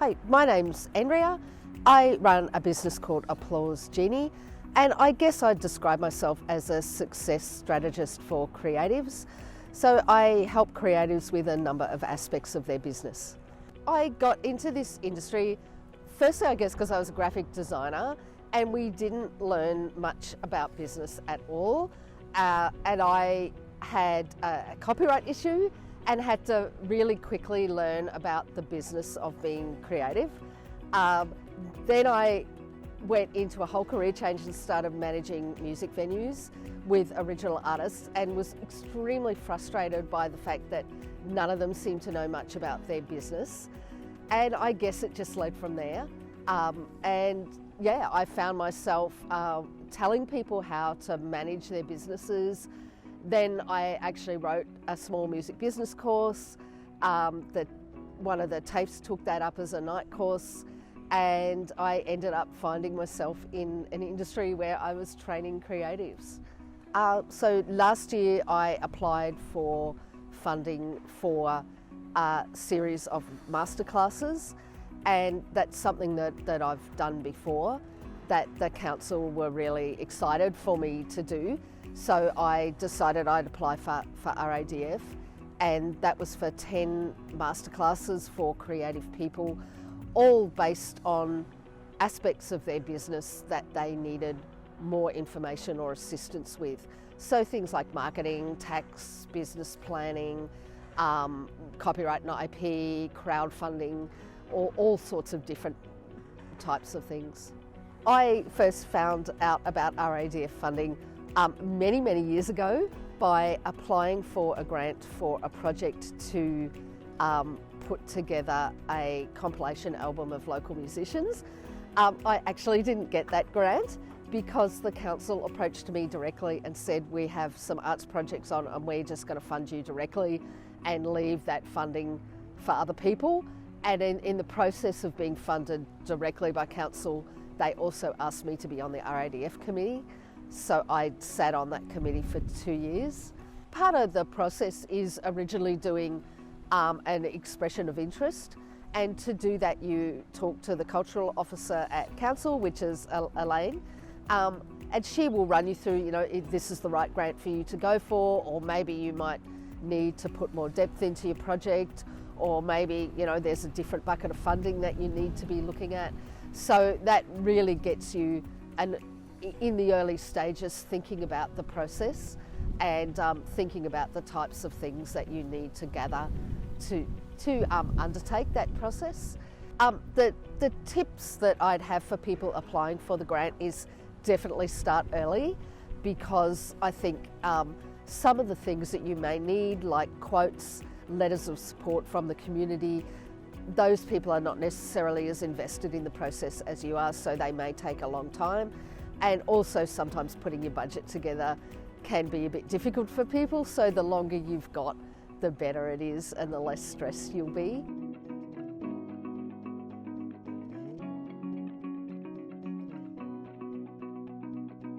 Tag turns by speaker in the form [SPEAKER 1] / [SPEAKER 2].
[SPEAKER 1] Hi, my name's Andrea. I run a business called Applause Genie, and I guess I'd describe myself as a success strategist for creatives. So I help creatives with a number of aspects of their business. I got into this industry, firstly I guess because I was a graphic designer and we didn't learn much about business at all. And I had a copyright issue and had to really quickly learn about the business of being creative. Then I went into a whole career change and started managing music venues with original artists and was extremely frustrated by the fact that none of them seemed to know much about their business. And I guess it just led from there. And yeah, I found myself telling people how to manage their businesses. Then I actually wrote a small music business course. That one of the TAFEs took that up as a night course, and I ended up finding myself in an industry where I was training creatives. So last year I applied for funding for a series of masterclasses, and that's something that I've done before, that the council were really excited for me to do. So I decided I'd apply for RADF, and that was for 10 masterclasses for creative people, all based on aspects of their business that they needed more information or assistance with. So things like marketing, tax, business planning, copyright and IP, crowdfunding, or all sorts of different types of things. I first found out about RADF funding many years ago by applying for a grant for a project to put together a compilation album of local musicians. I actually didn't get that grant because the council approached me directly and said, we have some arts projects on and we're just going to fund you directly and leave that funding for other people. And in the process of being funded directly by council, they also asked me to be on the RADF committee. So I sat on that committee for 2 years. Part of the process is originally doing an expression of interest, and to do that you talk to the cultural officer at council, which is Elaine, and she will run you through, if this is the right grant for you to go for, or maybe you might need to put more depth into your project, or maybe there's a different bucket of funding that you need to be looking at. So that really gets you in the early stages thinking about the process and thinking about the types of things that you need to gather to undertake that process. The tips that I'd have for people applying for the grant is definitely start early, because I think some of the things that you may need, like quotes, letters of support from the community, those people are not necessarily as invested in the process as you are, so they may take a long time. And also sometimes putting your budget together can be a bit difficult for people, so the longer you've got, the better it is and the less stressed you'll be.